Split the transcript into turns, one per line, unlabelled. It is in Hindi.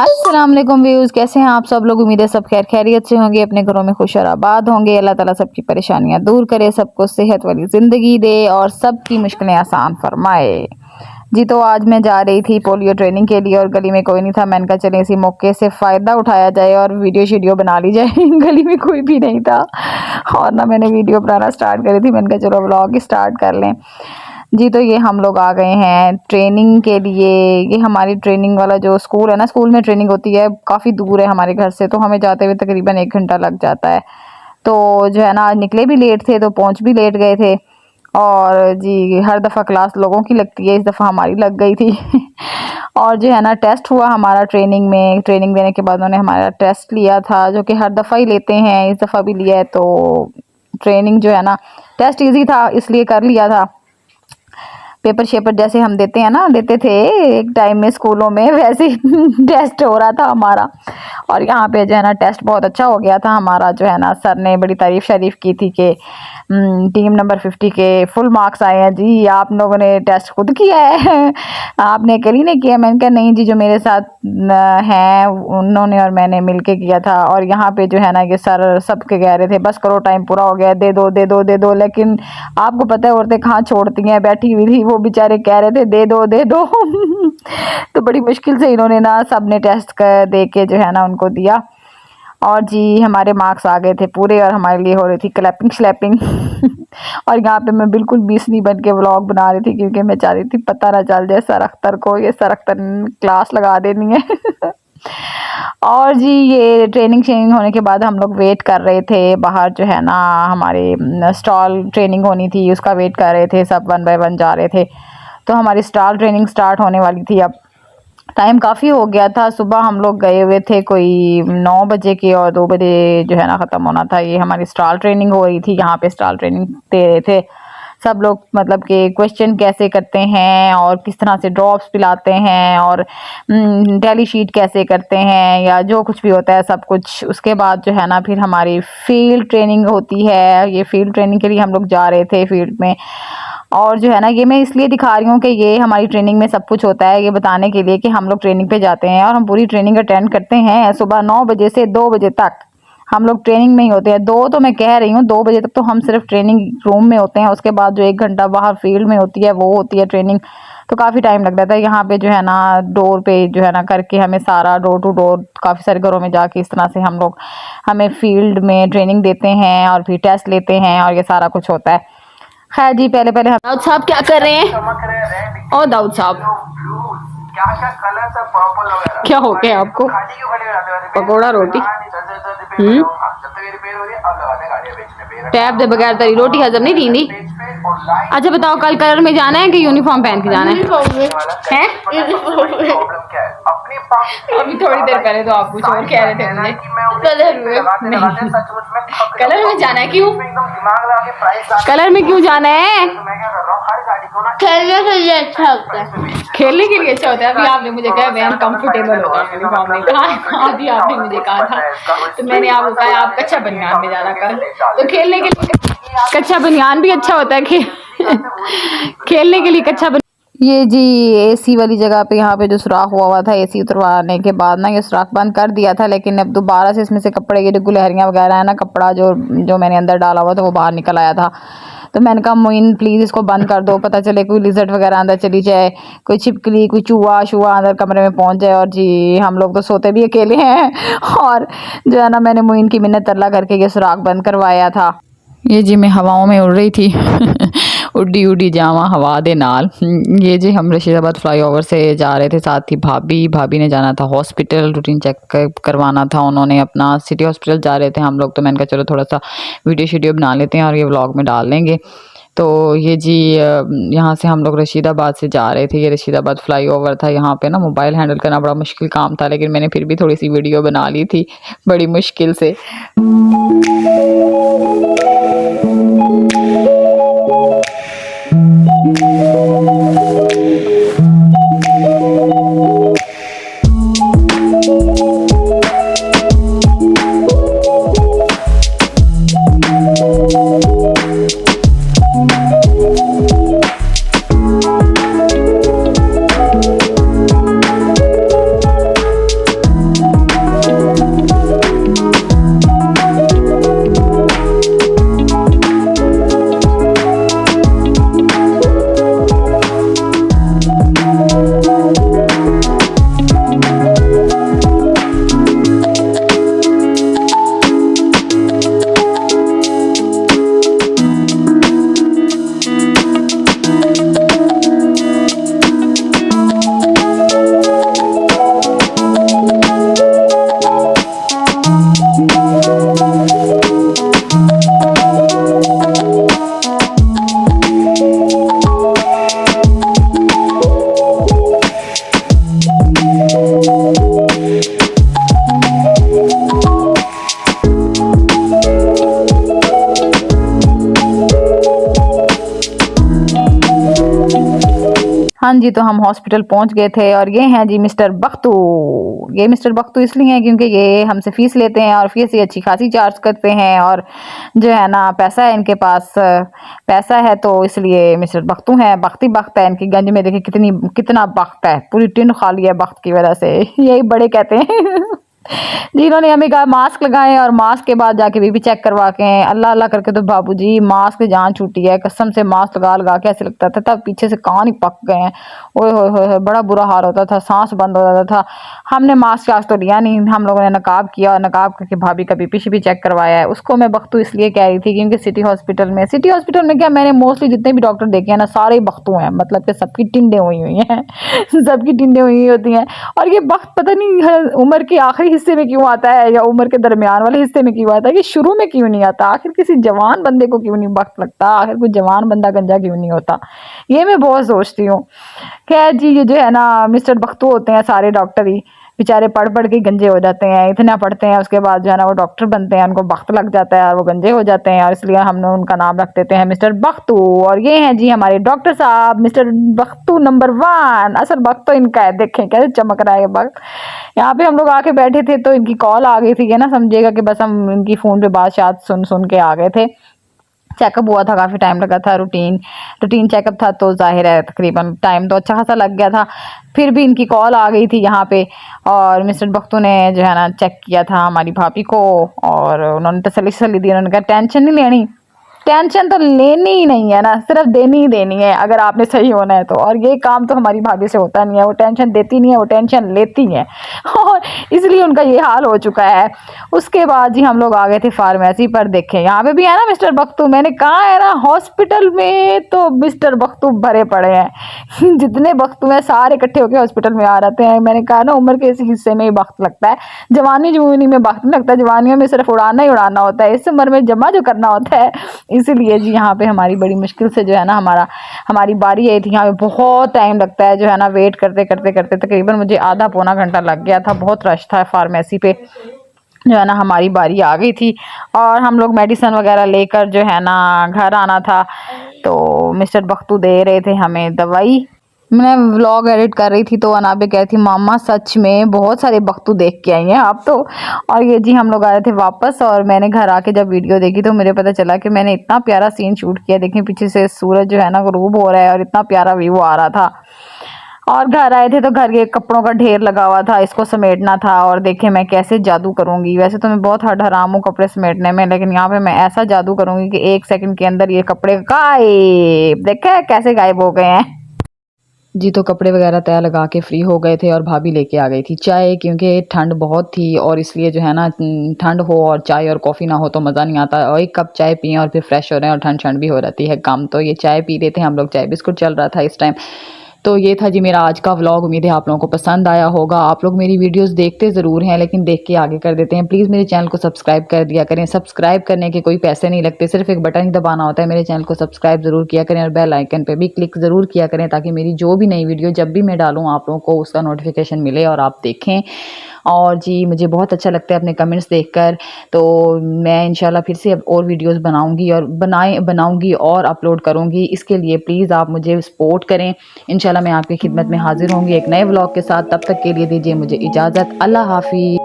अस्सलाम वालेकुम व्यूज़, कैसे हैं आप सब लोग। उम्मीद है सब खैर खैरियत से होंगे, अपने घरों में खुश और आबाद होंगे। अल्लाह ताला सबकी परेशानियां दूर करे, सबको सेहत वाली ज़िंदगी दे और सबकी मुश्किलें आसान फरमाए। जी तो आज मैं जा रही थी पोलियो ट्रेनिंग के लिए और गली में कोई नहीं था। मैंने कहा चले इसी मौके से फ़ायदा उठाया जाए और वीडियो शीडियो बना ली जाए। गली में कोई भी नहीं था और ना मैंने वीडियो बनाना स्टार्ट करी थी। मैंने कहा चलो व्लॉग स्टार्ट कर लें। जी तो ये हम लोग आ गए हैं ट्रेनिंग के लिए। ये हमारी ट्रेनिंग वाला जो स्कूल है ना, स्कूल में ट्रेनिंग होती है, काफ़ी दूर है हमारे घर से, तो हमें जाते हुए तकरीबन 1 घंटा लग जाता है। तो जो है ना, आज निकले भी लेट थे तो पहुंच भी लेट गए थे। और जी हर दफ़ा क्लास लोगों की लगती है, इस दफ़ा हमारी लग गई थी। और जो है ना, टेस्ट हुआ हमारा ट्रेनिंग में। ट्रेनिंग देने के बाद उन्होंने हमारा टेस्ट लिया था, जो कि हर दफ़ा ही लेते हैं, इस दफ़ा भी लिया है। तो ट्रेनिंग जो है ना, टेस्ट ईजी था इसलिए कर लिया था। पेपर शेपर जैसे हम देते हैं ना, देते थे एक टाइम में स्कूलों में, वैसे टेस्ट हो रहा था हमारा। और यहाँ पे जो है ना, टेस्ट बहुत अच्छा हो गया था हमारा। जो है ना, सर ने बड़ी तारीफ़ शरीफ की थी कि टीम नंबर 50 के फुल मार्क्स आए हैं जी। आप लोगों ने टेस्ट खुद किया है? आपने अकेली ने किया? मैंने कहा नहीं जी, जो मेरे साथ हैं उन्होंने और मैंने मिल के किया था। और यहाँ पे जो है ना, ये सर सबके कह रहे थे बस करो, टाइम पूरा हो गया, दे दो दे दो दे दो। लेकिन आपको पता है औरतें कहाँ छोड़ती हैं, बैठी हुई थी वो बेचारे कह रहे थे दे दो दे दो। तो बड़ी मुश्किल से इन्होंने ना, सब ने टेस्ट कर दे के जो है ना उनको दिया। और जी हमारे मार्क्स आ गए थे पूरे और हमारे लिए हो रही थी क्लैपिंग स्लैपिंग। और यहाँ पे मैं बिल्कुल बीसनी बन के व्लॉग बना रही थी, क्योंकि मैं चाह रही थी पता ना चल जाए सर अख्तर को, ये सर अख्तर क्लास लगा देनी है। और जी ये ट्रेनिंग शेनिंग होने के बाद हम लोग वेट कर रहे थे बाहर। जो है ना, हमारे स्टॉल ट्रेनिंग होनी थी, उसका वेट कर रहे थे, सब 1 बाय 1 जा रहे थे। तो हमारी स्टॉल ट्रेनिंग स्टार्ट होने वाली थी। अब टाइम काफ़ी हो गया था, सुबह हम लोग गए हुए थे कोई 9 बजे के, और 2 बजे जो है ना ख़त्म होना था। ये हमारी स्टॉल ट्रेनिंग हो रही थी, यहाँ पे स्टॉल ट्रेनिंग दे रहे थे सब लोग, मतलब कि क्वेश्चन कैसे करते हैं और किस तरह से ड्रॉप्स पिलाते हैं और टैली शीट कैसे करते हैं, या जो कुछ भी होता है सब कुछ। उसके बाद जो है ना, फिर हमारी फील्ड ट्रेनिंग होती है। ये फील्ड ट्रेनिंग के लिए हम लोग जा रहे थे फील्ड में। और जो है ना, ये मैं इसलिए दिखा रही हूँ कि ये हमारी ट्रेनिंग में सब कुछ होता है, ये बताने के लिए कि हम लोग ट्रेनिंग पे जाते हैं और हम पूरी ट्रेनिंग अटेंड करते हैं। सुबह 9 बजे से 2 बजे तक हम लोग ट्रेनिंग में ही होते हैं। दो तो मैं कह रही हूँ, 2 बजे तक तो हम सिर्फ ट्रेनिंग रूम में होते हैं। उसके बाद जो 1 घंटा बाहर फील्ड में होती है वो होती है ट्रेनिंग। तो काफ़ी टाइम लग जाता है यहाँ पे जो है ना, डोर पे जो है ना करके हमें सारा डोर टू डोर काफ़ी सारे घरों में जाके इस तरह से हम लोग हमें फील्ड में ट्रेनिंग देते हैं और फिर टेस्ट लेते हैं और ये सारा कुछ होता है। खैर जी, पहले पहले हम
दाऊद साहब क्या कर रहे हैं? ओ दाऊद साहब, क्या हो गया आपको? पकोड़ा रोटी टैब दे बगैर तेरी रोटी हजम नहीं थी। अच्छा बताओ, कल कलर में जाना है कि यूनिफॉर्म पहन के जाना है? अभी थोड़ी देर पहले तो आप कुछ और कह रहे थे मुझे। कलर में जाना है? क्यों कलर में क्यों जाना है?
खेलने के लिए अच्छा होता है।
खेलने के लिए अच्छा होता है। अभी आपने मुझे कहा बहन कंफर्टेबल होता है यूनिफॉर्म में, कहा अभी आपने मुझे कहा था, तो मैंने आपको कहा आप कच्चा बनियान में जाना कर। तो खेलने के लिए कच्चा बनियान भी अच्छा होता है, खेलने के लिए कच्चा
ये जी एसी वाली जगह पे, यहाँ पे जो सुराख हुआ था एसी उतरवाने के बाद ना, ये सुराख बंद कर दिया था, लेकिन अब दोबारा से इसमें से कपड़े की जो गुलहरियाँ वगैरह है ना, कपड़ा जो मैंने अंदर डाला हुआ था वो बाहर निकल आया था। तो मैंने कहा मोइन प्लीज़ इसको बंद कर दो, पता चले कोई लिजर्ट वगैरह अंदर चली जाए, कोई छिपकली कोई चूहा शुआ अंदर कमरे में पहुंच जाए। और जी हम लोग तो सोते भी अकेले हैं। और जो है ना, मैंने मोइन की मिन्नत तरला करके ये सुराख बंद करवाया था। ये जी मैं हवाओं में उड़ रही थी। उड्डी उड्डी जावा हवा दे नाल। ये जी हम रशीदाबाद फ्लाईओवर से जा रहे थे, साथ ही भाभी ने जाना था हॉस्पिटल, रूटीन चेक करवाना था उन्होंने अपना। सिटी हॉस्पिटल जा रहे थे हम लोग, तो मैंने कहा चलो थोड़ा सा वीडियो शीडियो बना लेते हैं और ये व्लॉग में डाल लेंगे। तो ये जी यहाँ से हम लोग रशीदाबाद से जा रहे थे। ये रशीदाबाद फ्लाईओवर था, यहाँ पे ना मोबाइल हैंडल करना बड़ा मुश्किल काम था, लेकिन मैंने फिर भी थोड़ी सी वीडियो बना ली थी बड़ी मुश्किल से। जी तो हम हॉस्पिटल पहुंच गए थे और ये हैं जी मिस्टर बख्तू। ये मिस्टर बख्तू इसलिए हैं क्योंकि ये हमसे फ़ीस लेते हैं और फ़ीस ये अच्छी खासी चार्ज करते हैं और जो है ना पैसा है इनके पास, पैसा है तो इसलिए मिस्टर बख्तू हैं। बख्ती बख्त है इनकी गंज में, देखिए कितना बख्त है, पूरी टिन खाली है बख्त की वजह से, यही बड़े कहते हैं। जिन्होंने हमें कहा मास्क लगाएं और मास्क के बाद जाके बीपी चेक करवा के आएं। अल्लाह अल्लाह करके तो बाबूजी मास्क से जान छूटी है कसम से। मास्क लगा लगा के ऐसे लगता था तब पीछे से कान ही पक गए हैं। ओए होए होए बड़ा बुरा हाल होता था, सांस बंद हो जाता था। हमने मास्क वास्क तो लिया नहीं, हम लोगों ने नकाब किया और नकाब करके भाभी का बीपी शिपी चेक करवाया है। उसको मैं बख्तू इसलिए कह रही थी क्योंकि सिटी हॉस्पिटल में क्या, मैंने मोस्टली जितने भी डॉक्टर देखे हैं ना सारे बख्तू हैं, मतलब कि सबकी टिंडे हुई हैं। सबकी टिंडे हुई होती हैं। और ये बख्त पता नहीं उम्र के आखिरी हिस्से में क्यों आता है या उम्र के दरमियान वाले हिस्से में क्यों आता है, कि शुरू में क्यों नहीं आता। आखिर किसी जवान बंदे को क्यों नहीं वक्त लगता, आखिर कोई जवान बंदा गंजा क्यों नहीं होता, ये मैं बहुत सोचती हूँ। खैर जी ये जो है ना मिस्टर बख्तू होते हैं सारे डॉक्टर ही बेचारे पढ़ पढ़ के गंजे हो जाते हैं, इतना पढ़ते हैं उसके बाद जो है ना वो डॉक्टर बनते हैं, उनको वक्त लग जाता है और वो गंजे हो जाते हैं और इसलिए हमने उनका नाम रख देते हैं मिस्टर बख्तू। और ये हैं जी हमारे डॉक्टर साहब मिस्टर बख्तू नंबर 1। असल वक्त तो इनका है, देखें कैसे चमक रहा है वक्त। यहाँ पे हम लोग आके बैठे थे तो इनकी कॉल आ गई थी, है ना, समझिएगा कि बस हम इनकी फ़ोन पे बात शायद सुन सुन के आ गए थे। चेकअप हुआ था, काफ़ी टाइम लगा था, रूटीन चेकअप था तो जाहिर है तकरीबन टाइम तो अच्छा खासा लग गया था। फिर भी इनकी कॉल आ गई थी यहाँ पे और मिस्टर बख्तू ने जो है ना चेक किया था हमारी भाभी को और उन्होंने तसल्ली दी। उन्होंने कहा टेंशन नहीं लेनी, टेंशन तो लेनी ही नहीं है ना, सिर्फ देनी ही देनी है अगर आपने सही होना है तो। और ये काम तो हमारी भाभी से होता नहीं है, वो टेंशन देती नहीं है, वो टेंशन लेती है और इसलिए उनका ये हाल हो चुका है। उसके बाद जी हम लोग आ गए थे फार्मेसी पर। देखें यहाँ पे भी है ना मिस्टर बख्तू, मैंने कहा है ना हॉस्पिटल में तो मिस्टर बख्तू भरे पड़े हैं। जितने बख्तू हैं सारे इकट्ठे होकर हॉस्पिटल में आ रहते हैं। मैंने कहा ना उम्र के इस हिस्से में ही वक्त लगता है, जवानी जवानी में वक्त नहीं लगता, जवानियों में सिर्फ उड़ाना ही उड़ाना होता है, इस उम्र में जमा जो करना होता है। इसीलिए जी यहाँ पे हमारी बड़ी मुश्किल से जो है ना हमारी बारी आई थी। यहाँ पे बहुत टाइम लगता है जो है ना, वेट करते करते करते तकरीबन मुझे आधा पौना घंटा लग गया था, बहुत रश था फार्मेसी पे। जो है ना हमारी बारी आ गई थी और हम लोग मेडिसिन वगैरह लेकर जो है ना घर आना था तो मिस्टर बख्तू दे रहे थे हमें दवाई। मैं व्लॉग एडिट कर रही थी तो अनाबे कह रही थी मामा सच में बहुत सारे बख्तू देख के आई हैं आप तो। और ये जी हम लोग आ रहे थे वापस और मैंने घर आके जब वीडियो देखी तो मुझे पता चला कि मैंने इतना प्यारा सीन शूट किया। देखें पीछे से सूरज जो है ना गुरूब हो रहा है और इतना प्यारा व्यू आ रहा था। और घर आए थे तो घर के कपड़ों का ढेर लगा हुआ था, इसको समेटना था। और देखें मैं कैसे जादू करूंगी, वैसे तो मैं बहुत हराम हूँ कपड़े समेटने में, लेकिन यहाँ पे मैं ऐसा जादू करूंगी कि 1 सेकंड के अंदर ये कपड़े गायब, देखे कैसे गायब हो गए हैं। जी तो कपड़े वगैरह तय लगा के फ्री हो गए थे और भाभी लेके आ गई थी चाय, क्योंकि ठंड बहुत थी और इसलिए जो है ना ठंड हो और चाय और कॉफ़ी ना हो तो मज़ा नहीं आता। और 1 कप चाय पिए और फिर फ्रेश हो रहे हैं और ठंड ठंड भी हो रहती है कम, तो ये चाय पी रहे थे हम लोग, चाय बिस्कुट चल रहा था इस टाइम। तो ये था जी मेरा आज का व्लॉग, उम्मीद है आप लोगों को पसंद आया होगा। आप लोग मेरी वीडियोस देखते ज़रूर हैं लेकिन देख के आगे कर देते हैं। प्लीज़ मेरे चैनल को सब्सक्राइब कर दिया करें। सब्सक्राइब करने के कोई पैसे नहीं लगते, सिर्फ एक बटन ही दबाना होता है। मेरे चैनल को सब्सक्राइब ज़रूर किया करें और बेल आइकन पे भी क्लिक ज़रूर किया करें ताकि मेरी जो भी नई वीडियो जब भी मैं डालूँ आप लोगों को उसका नोटिफिकेशन मिले और आप देखें। और जी मुझे बहुत अच्छा लगता है अपने कमेंट्स देखकर, तो मैं इंशाल्लाह फिर से अब और वीडियोस बनाऊंगी और अपलोड करूंगी। इसके लिए प्लीज़ आप मुझे सपोर्ट करें। इंशाल्लाह मैं आपकी खिदमत में हाजिर होंगी एक नए व्लॉग के साथ। तब तक के लिए दीजिए मुझे इजाज़त। अल्लाह हाफिज़।